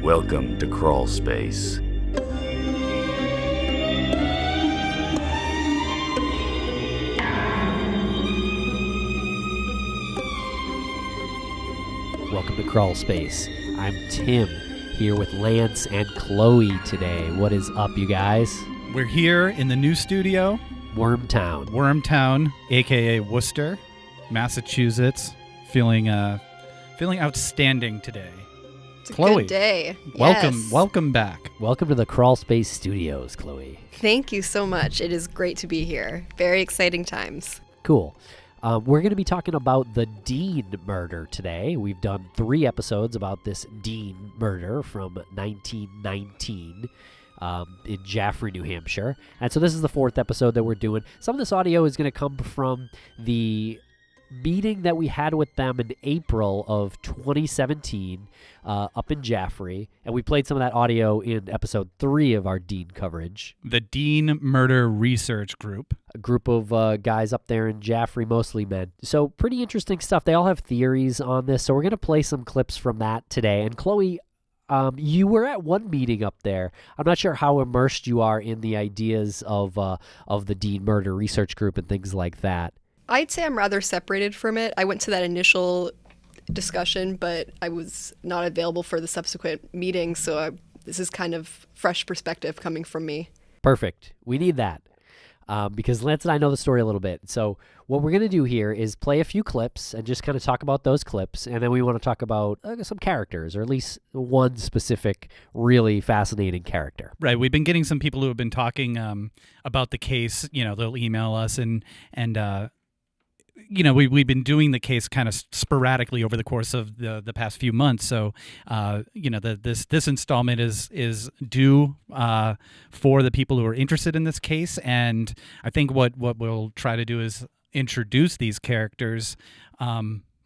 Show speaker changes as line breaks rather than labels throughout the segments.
Welcome to Crawlspace.
Welcome to Crawlspace. I'm Tim, here with Lance and Chloe today. What is up, you guys?
We're here in the new studio.
Wormtown,
a.k.a. Worcester, Massachusetts. Feeling outstanding today.
It's a
Chloe,
good day.
Welcome back.
Welcome to the Crawlspace Studios, Chloe.
Thank you so much. It is great to be here. Very exciting times.
Cool. We're going to be talking about the Dean murder today. We've done 3 episodes about this Dean murder from 1919 in Jaffrey, New Hampshire. And so this is the 4th episode that we're doing. Some of this audio is going to come from the meeting that we had with them in April of 2017 up in Jaffrey, and we played some of that audio in episode 3 of our Dean coverage.
The Dean Murder Research Group.
A group of guys up there in Jaffrey, mostly men. So pretty interesting stuff. They all have theories on this, so we're going to play some clips from that today. And Chloe, you were at one meeting up there. I'm not sure how immersed you are in the ideas of the Dean Murder Research Group and things like that.
I'd say I'm rather separated from it. I went to that initial discussion, but I was not available for the subsequent meetings, so this is kind of fresh perspective coming from me.
Perfect. We need that because Lance and I know the story a little bit. So what we're going to do here is play a few clips and just kind of talk about those clips, and then we want to talk about some characters, or at least one specific really fascinating character.
Right. We've been getting some people who have been talking about the case. You know, they'll email us and you know, we've been doing the case kind of sporadically over the course of the past few months. So, you know, this installment is due for the people who are interested in this case. And I think what we'll try to do is introduce these characters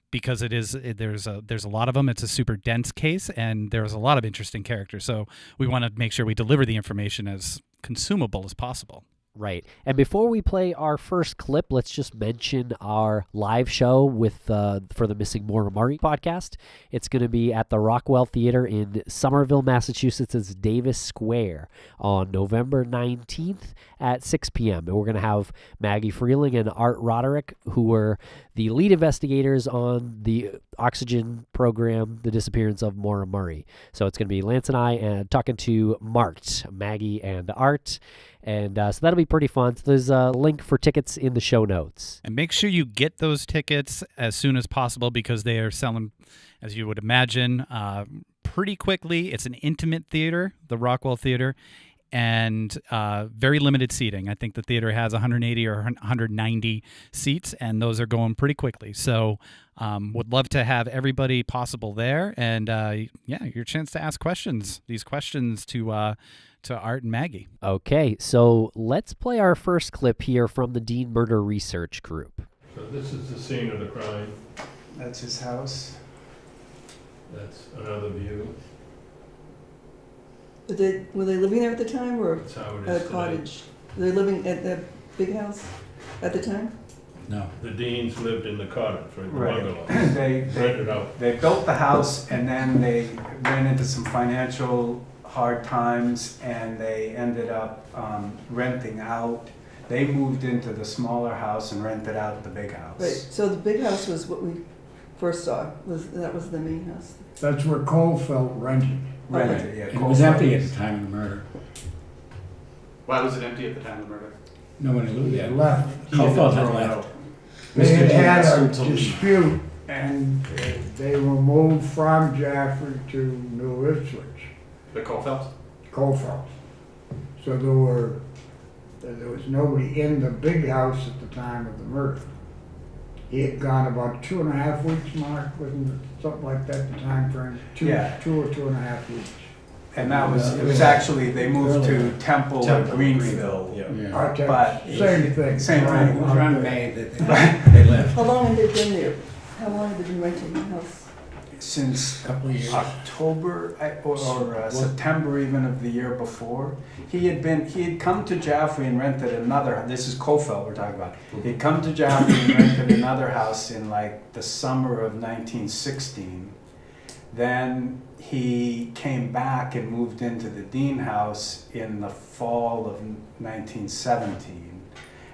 because there's a lot of them. It's a super dense case, and there's a lot of interesting characters. So we want to make sure we deliver the information as consumable as possible.
Right. And before we play our first clip, let's just mention our live show for the Missing Maura Murray podcast. It's going to be at the Rockwell Theater in Somerville, Massachusetts' Davis Square on November 19th at 6 p.m. And we're going to have Maggie Freeling and Art Roderick, who were the lead investigators on the Oxygen program, the disappearance of Maura Murray. So it's going to be Lance and I talking to Mart, Maggie, and Art. And so that'll be pretty fun. So there's a link for tickets in the show notes.
And make sure you get those tickets as soon as possible because they are selling, as you would imagine, pretty quickly. It's an intimate theater, the Rockwell Theater, and very limited seating. I think the theater has 180 or 190 seats, and those are going pretty quickly. So would love to have everybody possible there. And, your chance to ask questions. These questions to Art and Maggie.
Okay, so let's play our first clip here from the Dean Murder Research Group.
So this is the scene of the crime.
That's his house.
That's another view.
Were they living there at the time, or
That's how it
at
is
a cottage? Were they living at the big house at the time?
No. The Deans lived in the cottage, right? The bungalow.
Rented out. They built the house, and then they ran into some financial hard times, and they ended up renting out. They moved into the smaller house and rented out the big house.
Right. So the big house was what we first saw. That was the main house.
That's where Coffelt rented.
Rented, yeah.
And it was empty at the time of the murder.
Why was it empty at the time of the murder?
Nobody lived there.
Left.
Coffelt had left.
They
had a dispute, and they were moved from Jaffrey to New Ipswich.
The Coffelt?
Coffelt. So there was nobody in the big house at the time of the murder. He had gone about 2.5 weeks, Mark, wasn't it? Something like that, the time frame? 2 or 2.5 weeks.
And that was actually, they moved to Temple or Greenfield.
Yeah.
But
Same thing.
Same
Right.
thing.
It was around May that they left.
How long had they been there? How long had they been renting the house?
Since
A couple of years.
October or September even of the year before. He had come to Jaffrey and rented another, this is Coffelt we're talking about. He'd come to Jaffrey and rented another house in like the summer of 1916. Then he came back and moved into the Dean house in the fall of 1917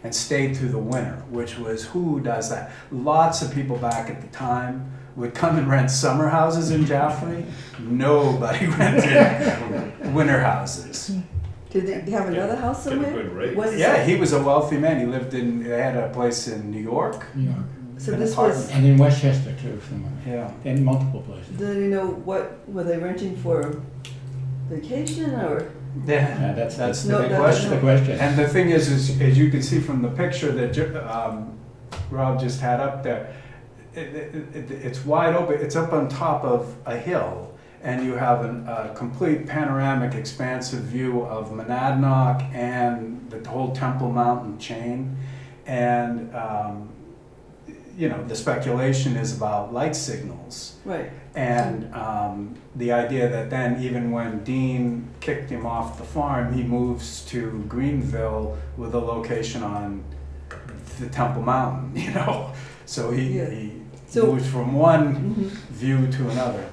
and stayed through the winter, which was, who does that? Lots of people back at the time would come and rent summer houses in Jaffrey. Nobody rented winter houses.
Did they have another house
Get a
somewhere?
good rate.
Was-
Yeah, he was a wealthy man. He lived in, they had a place in New York.
Yeah.
So
an
this
apartment.
was,
And in Westchester too, somewhere.
Yeah.
In multiple places.
did you know what, were they renting for vacation or?
Yeah, that's
the
No,
big
that-
question.
the question.
And the thing is as you can see from the picture that Rob just had up there, it's wide open. It's up on top of a hill, and you have a complete panoramic, expansive view of Monadnock and the whole Temple Mountain chain. And the speculation is about light signals.
Right.
And the idea that then even when Dean kicked him off the farm, he moves to Greenville with a location on the Temple Mountain, So he
So-
moves from one
Mhm.
view to another.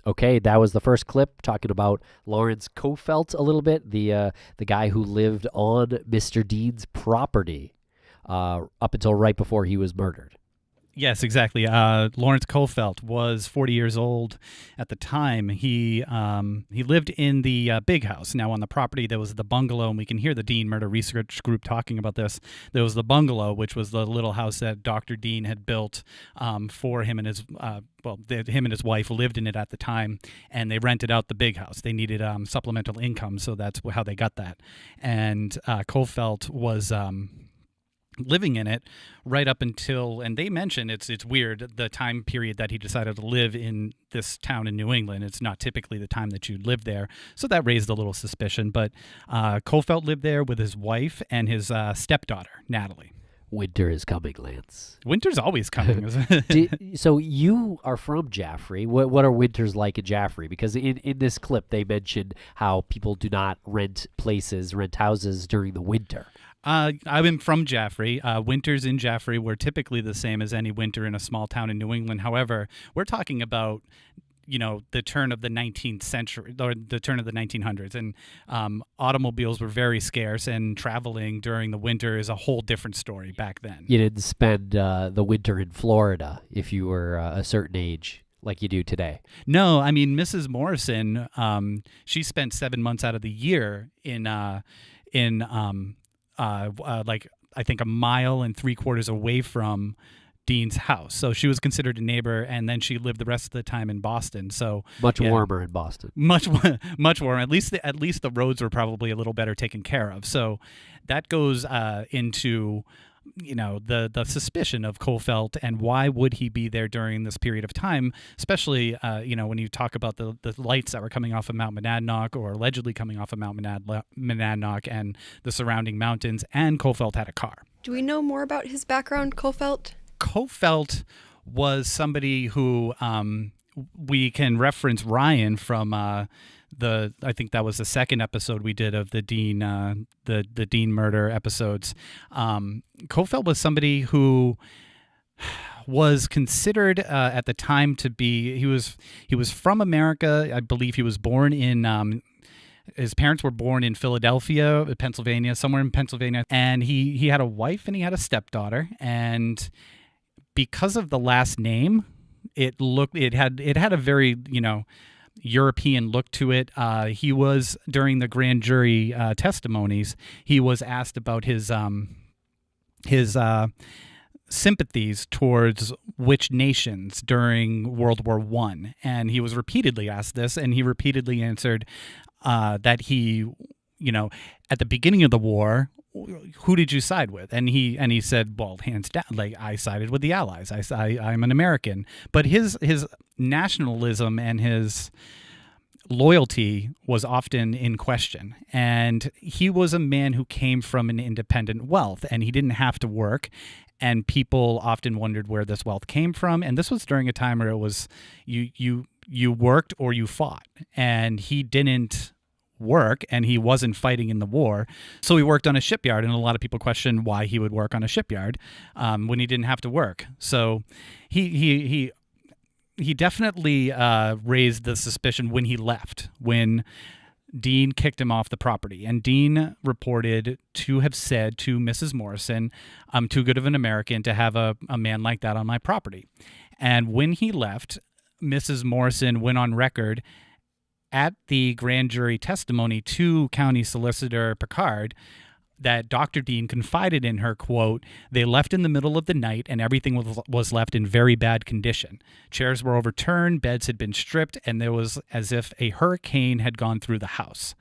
Okay, that was the first clip talking about Lawrence Coffelt a little bit, the guy who lived on Mr. Dean's property up until right before he was murdered.
Yes, exactly. Lawrence Coffelt was 40 years old at the time. He lived in the big house. Now on the property there was the bungalow, and we can hear the Dean Murder Research Group talking about this. There was the bungalow, which was the little house that Dr. Dean had built for him and his him and his wife lived in it at the time, and they rented out the big house. They needed supplemental income, so that's how they got that. And Coffelt was living in it right up until, and they mention it's weird, the time period that he decided to live in this town in New England. It's not typically the time that you live there, so that raised a little suspicion. But Coffelt lived there with his wife and his stepdaughter, Natalie.
Winter is coming, Lance.
Winter's always coming.
So you are from Jaffrey. What are winters like in Jaffrey? Because in this clip, they mentioned how people do not rent houses during the winter.
I'm from Jaffrey. Winters in Jaffrey were typically the same as any winter in a small town in New England. However, we're talking about, the turn of the 19th century or the turn of the 1900s, and automobiles were very scarce, and traveling during the winter is a whole different story back then.
You didn't spend the winter in Florida if you were a certain age like you do today.
No, I mean, Mrs. Morrison, she spent 7 months out of the year in like I think 1.75 miles away from Dean's house. So she was considered a neighbor, and then she lived the rest of the time in Boston. So
Much warmer in Boston.
much warmer. At least the roads were probably a little better taken care of. So that goes into the suspicion of Coffelt, and why would he be there during this period of time, especially when you talk about the lights that were coming off of Mount Monadnock, or allegedly coming off of Mount Monadnock and the surrounding mountains, and Coffelt had a car.
Do we know more about his background, Coffelt?
Coffelt was somebody who we can reference Ryan from I think that was the second episode we did of the Dean the Dean murder episodes. Coffelt was somebody who was considered at the time to be, he was from America. I believe he was born in his parents were born in Philadelphia, Pennsylvania, somewhere in Pennsylvania, and he had a wife and he had a stepdaughter, and because of the last name, it had a very European look to it. He was, during the grand jury testimonies, he was asked about his sympathies towards which nations during World War I, and he was repeatedly asked this, and he repeatedly answered that he, at the beginning of the war, who did you side with? And he said, well, hands down, like, I sided with the Allies. I'm an American. But his nationalism and his loyalty was often in question. And he was a man who came from an independent wealth, and he didn't have to work. And people often wondered where this wealth came from. And this was during a time where it was you worked or you fought. And he didn't work, and he wasn't fighting in the war, so he worked on a shipyard, and a lot of people question why he would work on a shipyard when he didn't have to work. So he he definitely raised the suspicion when he left, when Dean kicked him off the property. And Dean reported to have said to Mrs. Morrison, "I'm too good of an American to have a man like that on my property." And when he left, Mrs. Morrison went on record at the grand jury testimony to County Solicitor Picard that Dr. Dean confided in her, quote, "They left in the middle of the night and everything was left in very bad condition. Chairs were overturned, beds had been stripped, and there was as if a hurricane had gone through the house."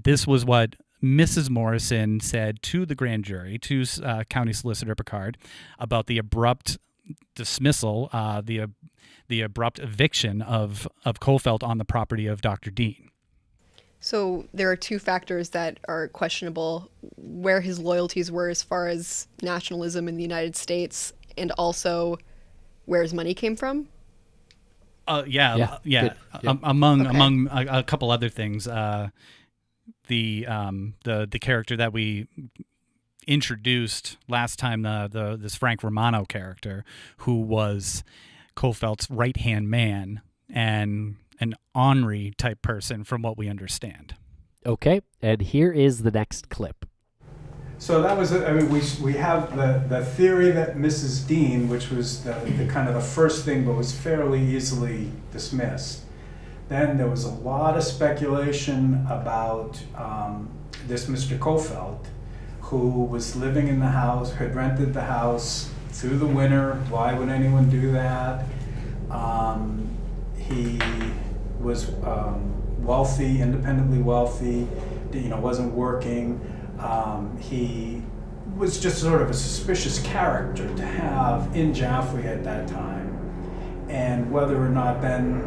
This was what Mrs. Morrison said to the grand jury, to County Solicitor Picard, about the abrupt dismissal, the abrupt eviction of Coffelt on the property of Dr. Dean.
So there are two factors that are questionable: where his loyalties were as far as nationalism in the United States, and also where his money came from.
Yeah.
Good. Yeah.
Among a couple other things, the character that we introduced last time, this Frank Romano character, who was Coffelt's right-hand man and an ornery type person, from what we understand.
Okay, and here is the next clip.
So that was, we have the theory that Mrs. Dean, which was the kind of the first thing, but was fairly easily dismissed. Then there was a lot of speculation about this Mr. Coffelt, who was living in the house, had rented the house through the winter. Why would anyone do that? He was wealthy, independently wealthy, wasn't working. He was just sort of a suspicious character to have in Jaffrey at that time. And whether or not then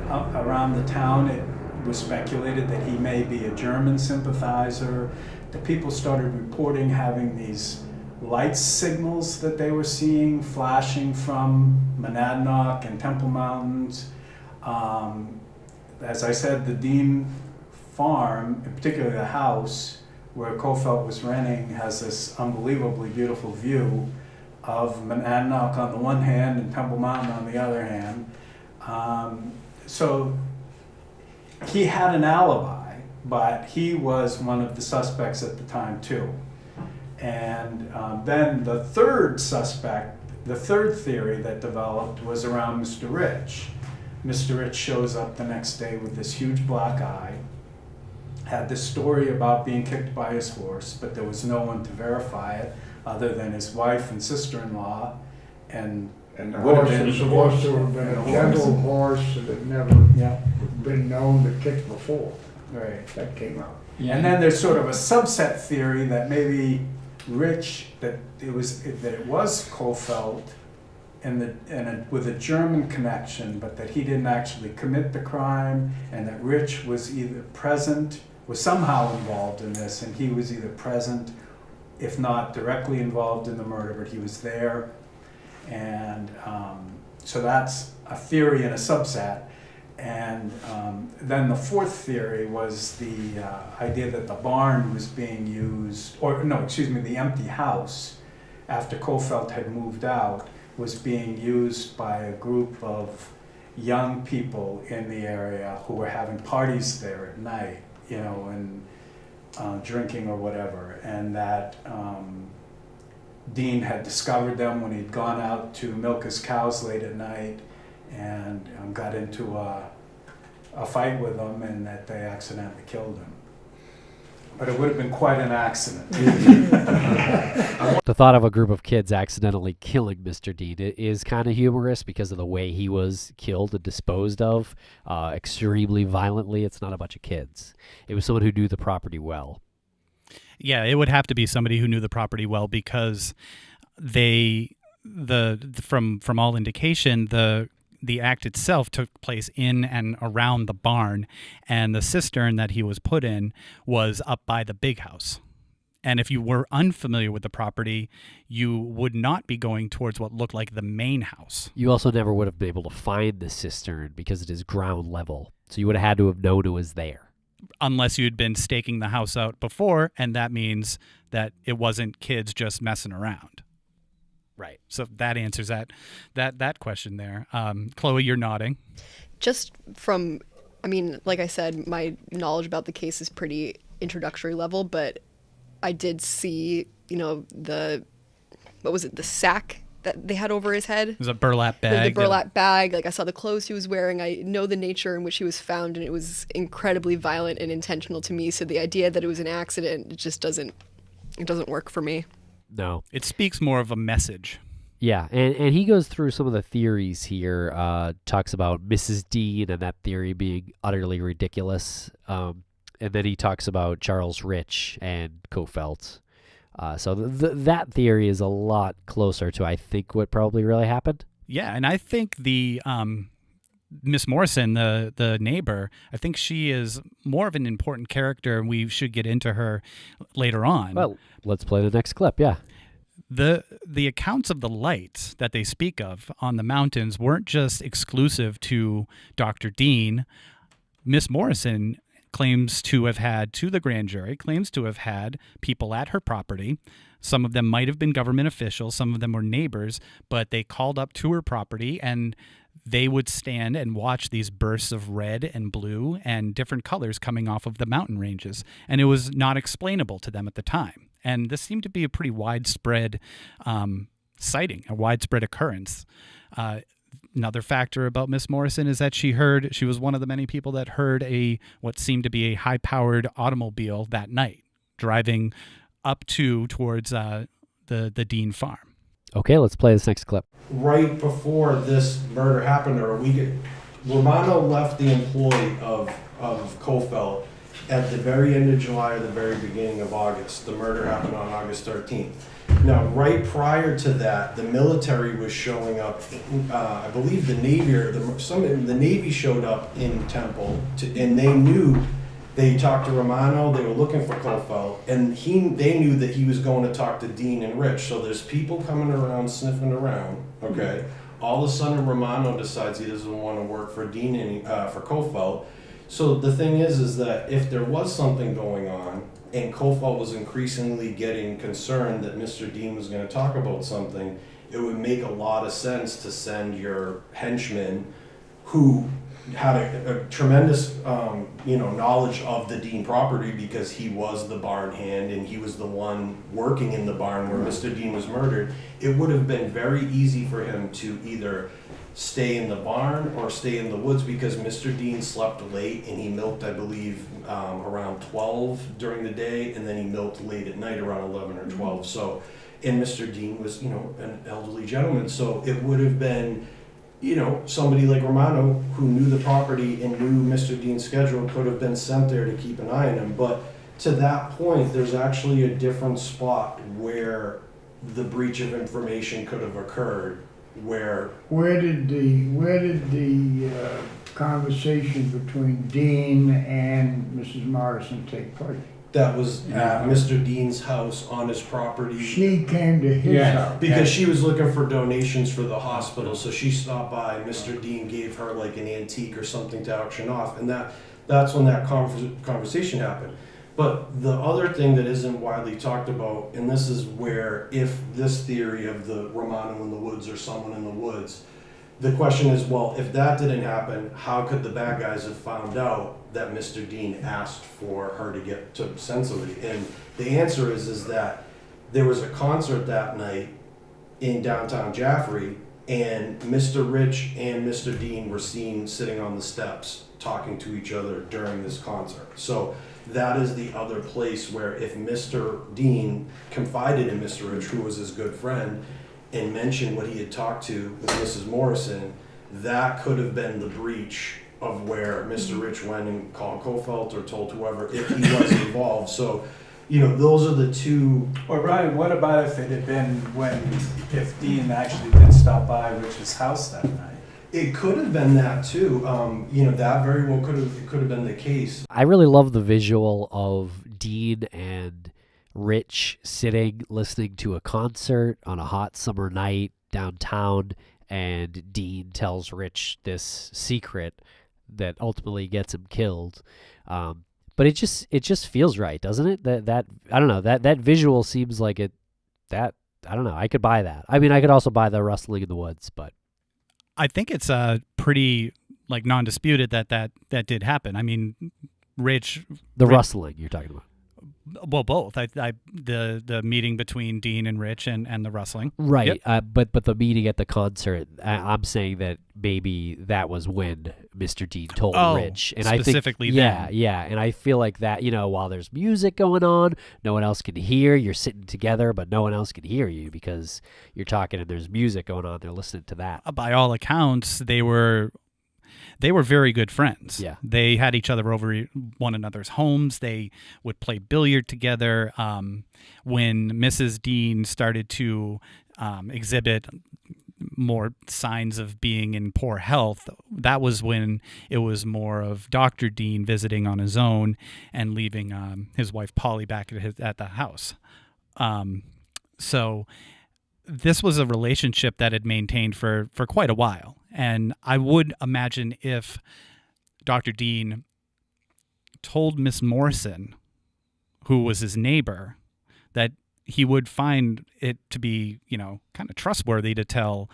around the town it was speculated that he may be a German sympathizer. The people started reporting having these light signals that they were seeing flashing from Monadnock and Temple Mountains. As I said, the Dean farm, in particular the house where Coffelt was renting, has this unbelievably beautiful view of Monadnock on the one hand and Temple Mountain on the other hand. So he had an alibi, but he was one of the suspects at the time too. And then the third suspect, the third theory that developed was around Mr. Rich. Mr. Rich shows up the next day with this huge black eye, had this story about being kicked by his horse, but there was no one to verify it other than his wife and sister-in-law. And
the
would have
horse
been
was supposed to have been a gentle horse that had never been known to kick before.
Right.
That came out.
Yeah. And then there's sort of a subset theory that maybe Rich, that it was Coffelt with a German connection, but that he didn't actually commit the crime, and that Rich was either present, was somehow involved in this, and he was either present, if not directly involved in the murder, but he was there. And so that's a theory and a subset. And then the fourth theory was the idea that the barn was being used, the empty house after Coffelt had moved out was being used by a group of young people in the area who were having parties there at night, and drinking or whatever, and that Dean had discovered them when he'd gone out to milk his cows late at night and got into a fight with them, and that they accidentally killed him. But it would have been quite an accident.
The thought of a group of kids accidentally killing Mr. Dean is kind of humorous because of the way he was killed and disposed of, extremely violently. It's not a bunch of kids. It was someone who knew the property well.
Yeah, it would have to be somebody who knew the property well, because from all indication, the act itself took place in and around the barn, and the cistern that he was put in was up by the big house. And if you were unfamiliar with the property, you would not be going towards what looked like the main house.
You also never would have been able to find the cistern because it is ground level. So you would have had to have known it was there.
Unless you'd been staking the house out before, and that means that it wasn't kids just messing around. Right. So that answers that question there. Chloe, you're nodding.
Just from, I mean, like I said, my knowledge about the case is pretty introductory level, but I did see, the sack that they had over his head.
It was a burlap bag.
The burlap bag. Like, I saw the clothes he was wearing. I know the nature in which he was found, and it was incredibly violent and intentional to me. So the idea that it was an accident, it just doesn't work for me.
No.
It speaks more of a message.
Yeah, and he goes through some of the theories here, talks about Mrs. Dean and that theory being utterly ridiculous. And then he talks about Charles Rich and Coffelt. So that theory is a lot closer to, I think, what probably really happened.
Yeah, and I think the Miss Morrison, the neighbor, I think she is more of an important character, and we should get into her later on.
Well, let's play the next clip, yeah.
The accounts of the lights that they speak of on the mountains weren't just exclusive to Dr. Dean. Miss Morrison claims to have had, to the grand jury, claims to have had people at her property. Some of them might have been government officials, some of them were neighbors, but they called up to her property and they would stand and watch these bursts of red and blue and different colors coming off of the mountain ranges. And it was not explainable to them at the time. And this seemed to be a pretty widespread sighting, a widespread occurrence. Another factor about Miss Morrison is that she was one of the many people that heard what seemed to be a high-powered automobile that night, driving up towards the Dean farm.
Okay, let's play this next clip.
Right before this murder happened, or a week, Romano left the employ of Coffelt at the very end of July or the very beginning of August. The murder happened on August 13th. Now, right prior to that, the military was showing up. I believe the Navy the Navy showed up in Temple, and they knew. They talked to Romano. They were looking for Coffelt, and they knew that he was going to talk to Dean and Rich. So there's people coming around, sniffing around. Okay. All of a sudden, Romano decides he doesn't want to work for Dean for Coffelt. So the thing is that if there was something going on, and Coffelt was increasingly getting concerned that Mr. Dean was going to talk about something, it would make a lot of sense to send your henchman, who had a tremendous knowledge of the Dean property because he was the barn hand and he was the one working in the barn where Mr. Dean was murdered. It would have been very easy for him to either stay in the barn or stay in the woods, because Mr. Dean slept late and he milked, I believe, around 12 during the day, and then he milked late at night around 11 or 12. So, and Mr. Dean was, an elderly gentleman, so it would have been, somebody like Romano who knew the property and knew Mr. Dean's schedule could have been sent there to keep an eye on him. But to that point, there's actually a different spot where the breach of information could have occurred. Where
did the conversation between Dean and Mrs. Morrison take place?
That was at Mr. Dean's house on his property.
She came to his house.
Because she was looking for donations for the hospital, so she stopped by. Mr. Dean gave her like an antique or something to auction off, and that's when that conversation happened. But the other thing that isn't widely talked about, and this is where, if this theory of the Romano in the woods or someone in the woods, the question is, well, if that didn't happen, how could the bad guys have found out that Mr. Dean asked for her to send somebody? And the answer is that there was a concert that night in downtown Jaffrey, and Mr. Rich and Mr. Dean were seen sitting on the steps talking to each other during this concert. So that is the other place where, if Mr. Dean confided in Mr. Rich, who was his good friend, and mentioned what he had talked to with Mrs. Morrison, that could have been the breach of where Mr. Rich went and called Coffelt or told whoever, if he was involved. So, those are the two.
Well, Ryan, what about if it had been if Dean actually did stop by Rich's house that night?
It could have been that too. That very well could have been the case.
I really love the visual of Dean and Rich sitting, listening to a concert on a hot summer night downtown, and Dean tells Rich this secret that ultimately gets him killed. But it just feels right, doesn't it? That I don't know, that visual seems like that I don't know. I could buy that. I mean, I could also buy the rustling in the woods, but
I think it's pretty like non-disputed that did happen. I mean, Rich.
Rustling you're talking about.
Well, both. The meeting between Dean and Rich and the rustling.
Right.
Yep.
But the meeting at the concert, I'm saying that maybe that was when Mr. Dean told Rich. And
specifically
I think, yeah. And I feel like that, while there's music going on, no one else can hear. You're sitting together, but no one else can hear you because you're talking and there's music going on. They're listening to that.
By all accounts, they were very good friends.
Yeah.
They had each other over one another's homes. They would play billiard together. When Mrs. Dean started to exhibit more signs of being in poor health, that was when it was more of Dr. Dean visiting on his own and leaving his wife Polly back at the house. So this was a relationship that had maintained for quite a while. And I would imagine if Dr. Dean told Miss Morrison, who was his neighbor, that he would find it to be, kind of trustworthy to tell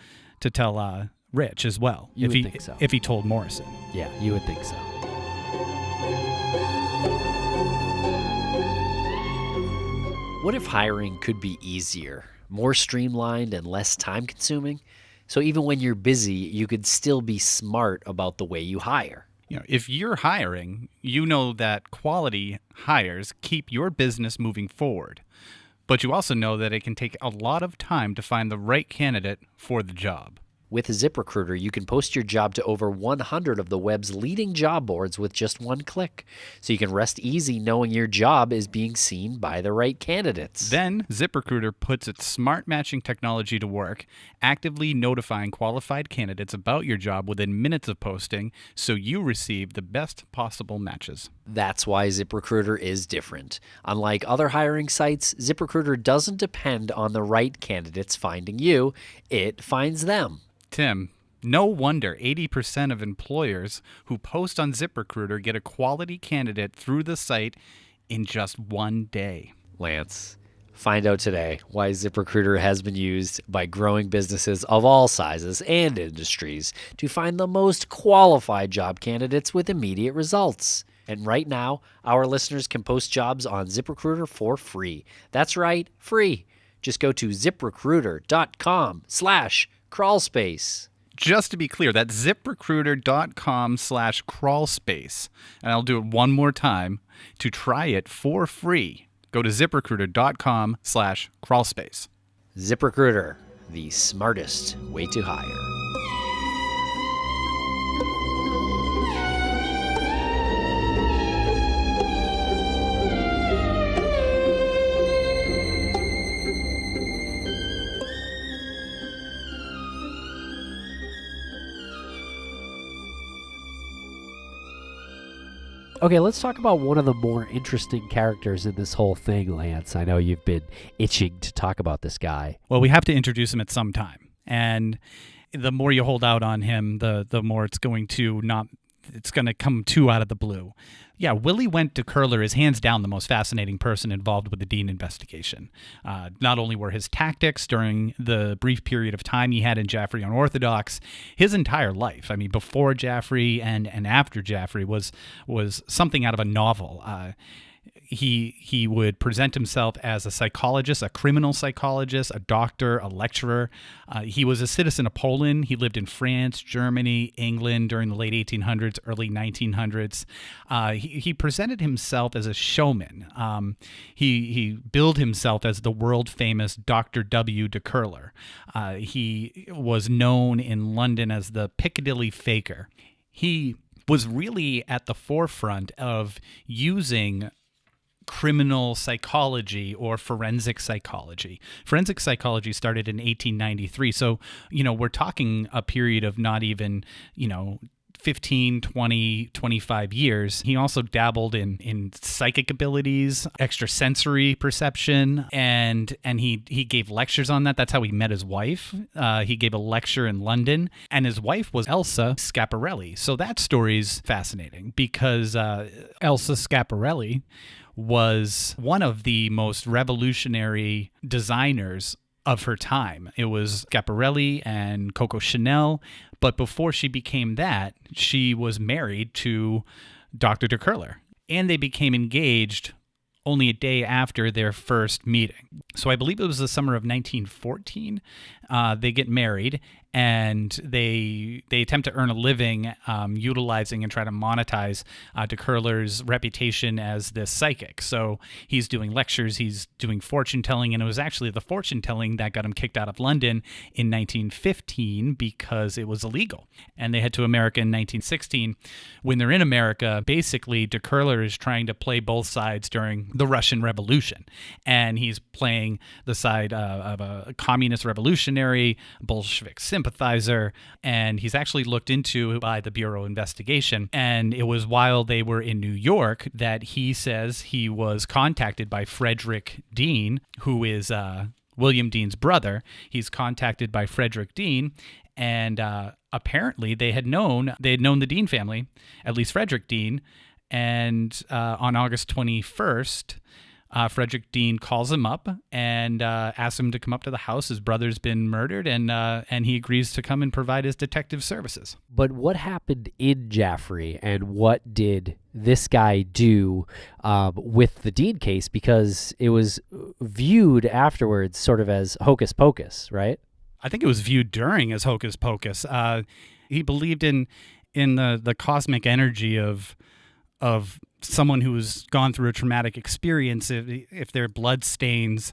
Rich as well.
You would think so.
If he told Morrison.
Yeah, you would think so. What if hiring could be easier, more streamlined, and less time-consuming? So even when you're busy, you could still be smart about the way you hire.
If you're hiring, you know that quality hires keep your business moving forward. But you also know that it can take a lot of time to find the right candidate for the job.
With ZipRecruiter, you can post your job to over 100 of the web's leading job boards with just one click. So you can rest easy knowing your job is being seen by the right candidates.
Then, ZipRecruiter puts its smart matching technology to work, actively notifying qualified candidates about your job within minutes of posting, so you receive the best possible matches.
That's why ZipRecruiter is different. Unlike other hiring sites, ZipRecruiter doesn't depend on the right candidates finding you. It finds them.
Tim, no wonder 80% of employers who post on ZipRecruiter get a quality candidate through the site in just one day.
Lance, find out today why ZipRecruiter has been used by growing businesses of all sizes and industries to find the most qualified job candidates with immediate results. And right now, our listeners can post jobs on ZipRecruiter for free. That's right, free. Just go to ZipRecruiter.com/crawlspace.
Just to be clear, that's ZipRecruiter.com/crawlspace. And I'll do it one more time. To try it for free, go to ZipRecruiter.com/crawlspace.
ZipRecruiter, the smartest way to hire. Okay, let's talk about one of the more interesting characters in this whole thing, Lance. I know you've been itching to talk about this guy.
Well, we have to introduce him at some time. And the more you hold out on him, the more it's going to come too out of the blue. Yeah, Willie Wendt deKerlor is hands down the most fascinating person involved with the Dean investigation. Not only were his tactics during the brief period of time he had in Jaffrey Unorthodox, his entire life, I mean, before Jaffrey and after Jaffrey was something out of a novel. He would present himself as a psychologist, a criminal psychologist, a doctor, a lecturer. He was a citizen of Poland. He lived in France, Germany, England during the late 1800s, early 1900s. He presented himself as a showman. He billed himself as the world-famous Dr. W. deKerlor. He was known in London as the Piccadilly Faker. He was really at the forefront of using criminal psychology or forensic psychology. Forensic psychology started in 1893. So, we're talking a period of not even, 15, 20, 25 years. He also dabbled in psychic abilities, extrasensory perception, and he gave lectures on that. That's how he met his wife. He gave a lecture in London, and his wife was Elsa Schiaparelli. So that story's fascinating because Elsa Schiaparelli was one of the most revolutionary designers of her time. It was Schiaparelli and Coco Chanel, but before she became that, she was married to Dr. deKerlor, and they became engaged only a day after their first meeting. So I believe it was the summer of 1914. They get married, and they attempt to earn a living utilizing and try to monetize deKerlor's reputation as this psychic. So he's doing lectures, he's doing fortune telling, and it was actually the fortune telling that got him kicked out of London in 1915 because it was illegal. And they head to America in 1916. When they're in America, basically deKerlor is trying to play both sides during the Russian Revolution. And he's playing the side of a communist revolutionary, Bolshevik sympathizer, and he's actually looked into by the Bureau of Investigation. And it was while they were in New York that he says he was contacted by Frederick Dean, who is William Dean's brother. He's contacted by Frederick Dean, and apparently they had known the Dean family, at least Frederick Dean. And on August 21st, Frederick Dean calls him up and asks him to come up to the house. His brother's been murdered, and he agrees to come and provide his detective services.
But what happened in Jaffrey, and what did this guy do with the Dean case? Because it was viewed afterwards sort of as hocus pocus, right?
I think it was viewed during as hocus pocus. He believed in the cosmic energy of someone who's gone through a traumatic experience. If their blood stains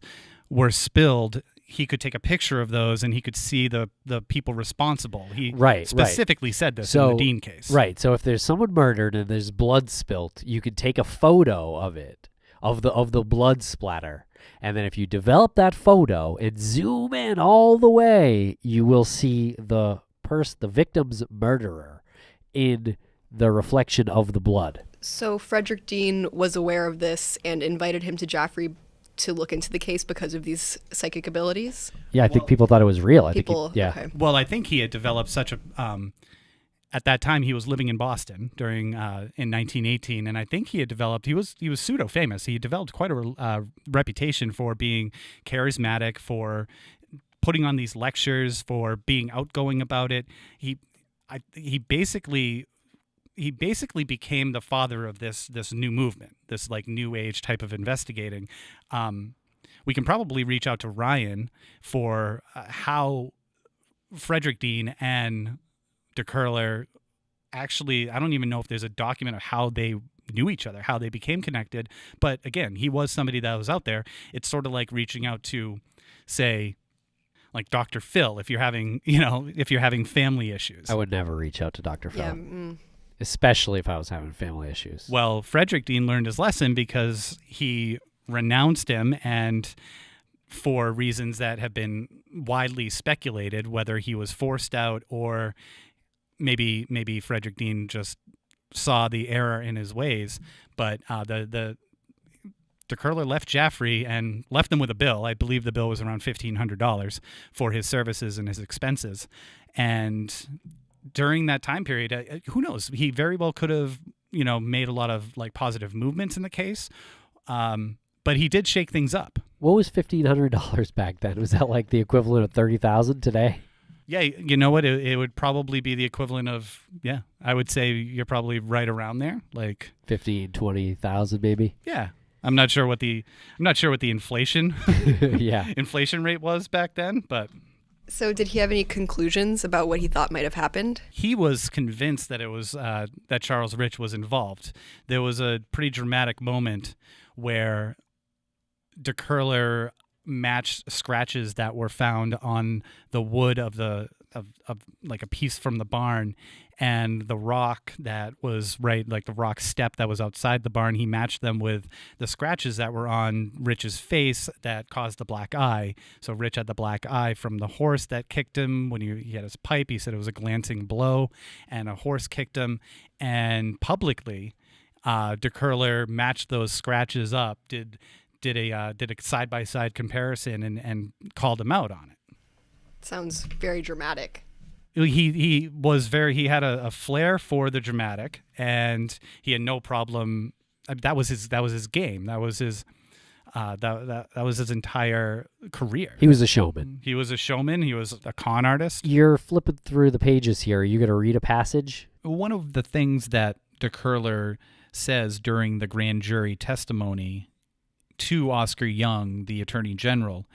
were spilled, he could take a picture of those and he could see the people responsible. He specifically said this in the Dean case.
Right. So if there's someone murdered and there's blood spilt, you could take a photo of it, of the blood splatter. And then if you develop that photo and zoom in all the way, you will see the victim's murderer in the reflection of the blood.
So Frederick Dean was aware of this and invited him to Jaffrey to look into the case because of these psychic abilities?
Yeah, I think people thought it was real.
Okay.
Well, I think he had developed such a... at that time, he was living in Boston in 1918, and I think he had developed... He was pseudo-famous. He developed quite a reputation for being charismatic, for putting on these lectures, for being outgoing about it. He basically became the father of this new movement, this like new age type of investigating. We can probably reach out to Ryan for how Frederick Dean and deKerlor actually, I don't even know if there's a document of how they knew each other, how they became connected. But again, he was somebody that was out there. It's sort of like reaching out to, say, like Dr. Phil, if you're having family issues.
I would never reach out to Dr. Phil.
Yeah.
Especially if I was having family issues.
Well, Frederick Dean learned his lesson because he renounced him, and for reasons that have been widely speculated, whether he was forced out or maybe Frederick Dean just saw the error in his ways. But the deKerlor left Jaffrey and left them with a bill. I believe the bill was around $1,500 for his services and his expenses. And during that time period, who knows? He very well could have, made a lot of like positive movements in the case. But he did shake things up.
What was $1,500 back then? Was that like the equivalent of $30,000 today?
Yeah, you know what? It would probably be the equivalent of, I would say you're probably right around there, like
15, 20,000 maybe.
Yeah. I'm not sure what the inflation inflation rate was back then, but
So did he have any conclusions about what he thought might have happened?
he was convinced that it was that Charles Rich was involved. There was a pretty dramatic moment where deKerlor matched scratches that were found on the wood of like a piece from the barn, and the rock that was like the rock step that was outside the barn. He matched them with the scratches that were on Rich's face that caused the black eye. So Rich had the black eye from the horse that kicked him when he had his pipe. He said it was a glancing blow, and a horse kicked him. And publicly, deKerlor matched those scratches up, did a side-by-side comparison and called him out on it.
Sounds very dramatic.
He had a flair for the dramatic, and he had no problem. That was his game. That was his That was his entire career.
He was a showman.
He was a showman. He was a con artist.
You're flipping through the pages here. Are you going to read a passage?
One of the things that deKerlor says during the grand jury testimony to Oscar Young, the Attorney General,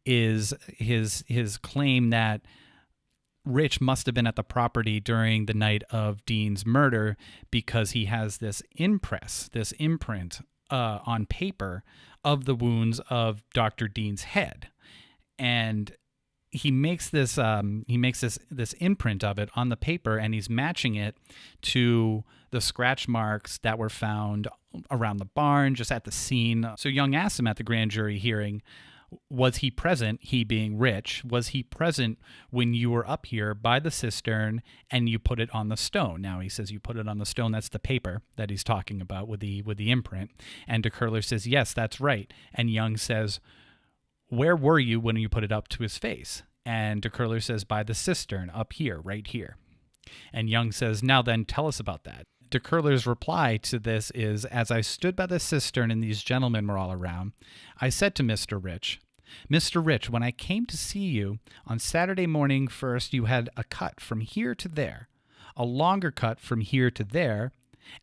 is his claim that Rich must have been at the property during the night of Dean's murder because he has this imprint on paper of the wounds of Dr. Dean's head, and he makes this imprint of it on the paper, and he's matching it to the scratch marks that were found around the barn, just at the scene. So Young asked him at the grand jury hearing, was he present, he being Rich, was he present when you were up here by the cistern and you put it on the stone? Now he says you put it on the stone. That's the paper that he's talking about with the imprint. And deKerlor says, yes, that's right. And Young says, where were you when you put it up to his face? And deKerlor says, by the cistern, up here, right here. And Young says, now then, tell us about that. deKerlor's reply to this is, as I stood by the cistern and these gentlemen were all around, I said to Mr. Rich, when I came to see you on Saturday morning first, you had a cut from here to there, a longer cut from here to there,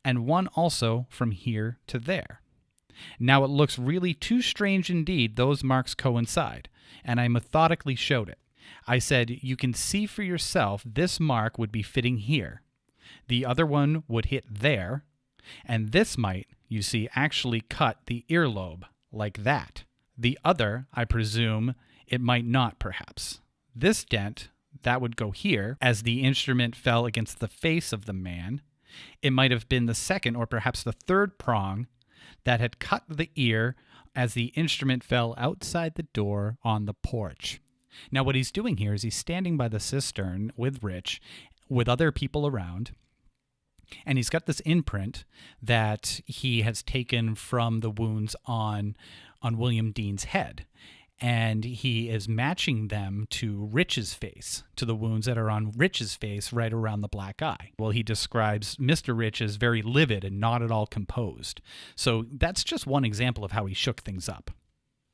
and one also from here to there. Now it looks really too strange indeed, those marks coincide, and I methodically showed it. I said, you can see for yourself this mark would be fitting here. The other one would hit there, and this might, you see, actually cut the earlobe, like that. The other, I presume, it might not, perhaps. This dent, that would go here, as the instrument fell against the face of the man. It might have been the second or perhaps the third prong that had cut the ear as the instrument fell outside the door on the porch. Now what he's doing here is he's standing by the cistern with Rich, with other people around, and he's got this imprint that he has taken from the wounds on William Dean's head. And he is matching them to Rich's face, to the wounds that are on Rich's face right around the black eye. Well, he describes Mr. Rich as very livid and not at all composed. So that's just one example of how he shook things up.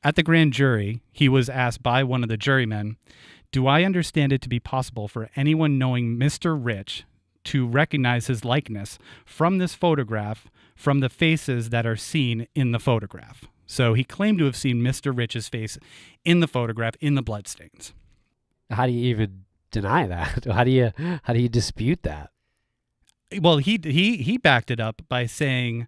At the grand jury, he was asked by one of the jurymen, do I understand it to be possible for anyone knowing Mr. Rich to recognize his likeness from this photograph from the faces that are seen in the photograph? So he claimed to have seen Mr. Rich's face in the photograph in the bloodstains.
How do you even deny that? How do you dispute that?
Well, he backed it up by saying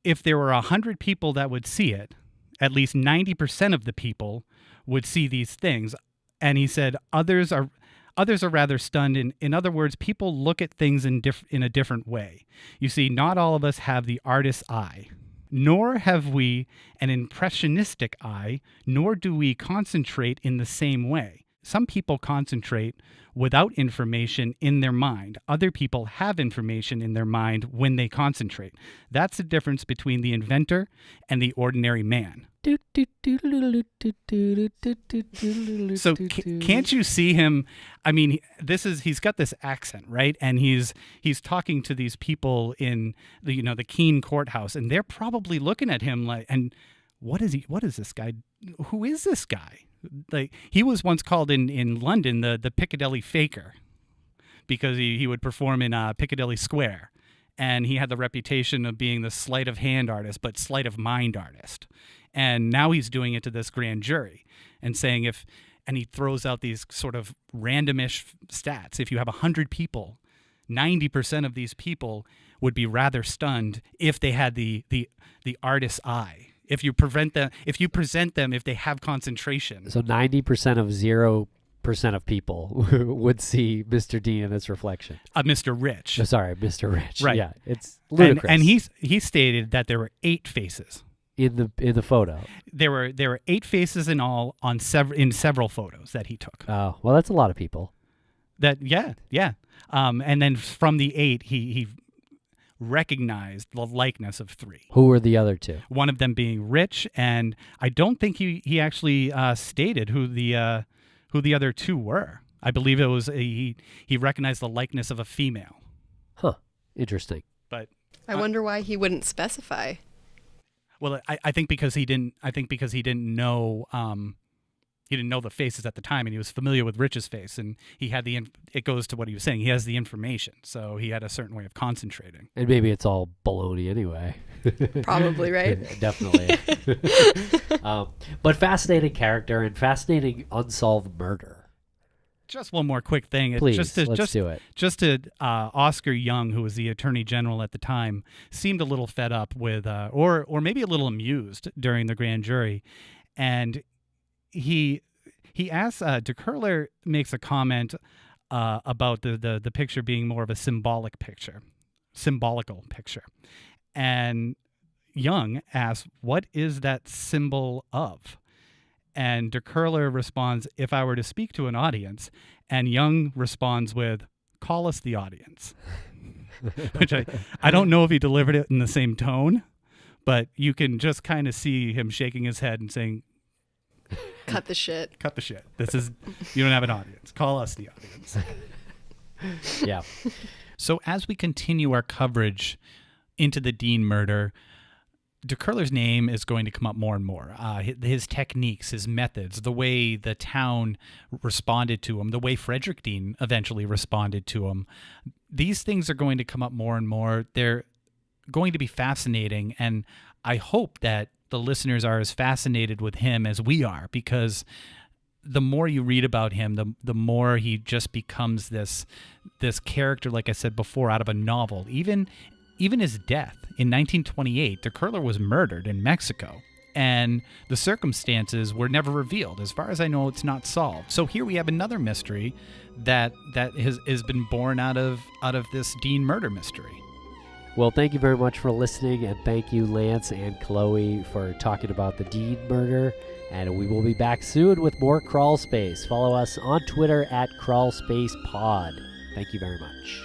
if there were 100 people that would see it, at least 90% of the people would see these things. And he said others are rather stunned. In other words, people look at things in a different way. You see, not all of us have the artist's eye. Nor have we an impressionistic eye, nor do we concentrate in the same way. Some people concentrate without information in their mind. Other people have information in their mind when they concentrate. That's the difference between the inventor and the ordinary man. So can't you see him? I mean, he's got this accent, right? And he's talking to these people in the Keene courthouse, and they're probably looking at him like, and what is this guy? Who is this guy? Like, he was once called in London the Piccadilly Faker, because he would perform in Piccadilly Square. And he had the reputation of being the sleight of hand artist, but sleight of mind artist. And now he's doing it to this grand jury and saying and he throws out these sort of randomish stats. If you have 100 people, 90% of these people would be rather stunned if they had the artist's eye. If you present them, if they have concentration.
So 90% of 0% of people would see Mr. Dean in its reflection.
Mr. Rich.
Oh, sorry, Mr. Rich.
Right.
Yeah, it's ludicrous.
And he stated that there were 8 faces
in the photo.
There were 8 faces in all in several photos that he took.
Oh, well, that's a lot of people.
Yeah. And then from the 8, he recognized the likeness of 3.
Who were the other 2?
One of them being Rich, and I don't think he actually stated who the other 2 were. I believe it was he recognized the likeness of a female.
Huh. Interesting.
But
I wonder why he wouldn't specify.
Well, I think because he didn't. I think because he didn't know. He didn't know the faces at the time, and he was familiar with Rich's face, and he had it goes to what he was saying. He has the information, so he had a certain way of concentrating.
And maybe it's all baloney anyway.
Probably, right?
Definitely. But fascinating character and fascinating unsolved murder.
Just one more quick thing.
Please, let's do it.
Just to Oscar Young, who was the Attorney General at the time, seemed a little fed up with, or maybe a little amused during the grand jury, and he asks, deKerlor makes a comment about the picture being more of a symbolical picture, and Young asks, "What is that symbol of?" And deKerlor responds, "If I were to speak to an audience," and Young responds with, "Call us the audience," which I don't know if he delivered it in the same tone, but you can just kind of see him shaking his head and saying,
Cut the shit.
"Cut the shit. You don't have an audience. Call us the audience."
Yeah.
So as we continue our coverage into the Dean murder, deKerlor's name is going to come up more and more. His techniques, his methods, the way the town responded to him, the way Frederick Dean eventually responded to him. These things are going to come up more and more. They're going to be fascinating, and I hope that the listeners are as fascinated with him as we are, because the more you read about him, the more he just becomes this character, like I said before, out of a novel. Even his death in 1928, deKerlor was murdered in Mexico, and the circumstances were never revealed. As far as I know, it's not solved. So here we have another mystery that has been born out of this Dean murder mystery.
Well, thank you very much for listening, and thank you, Lance and Chloe, for talking about the Dean murder. And we will be back soon with more Crawlspace. Follow us on Twitter at CrawlspacePod. Thank you very much.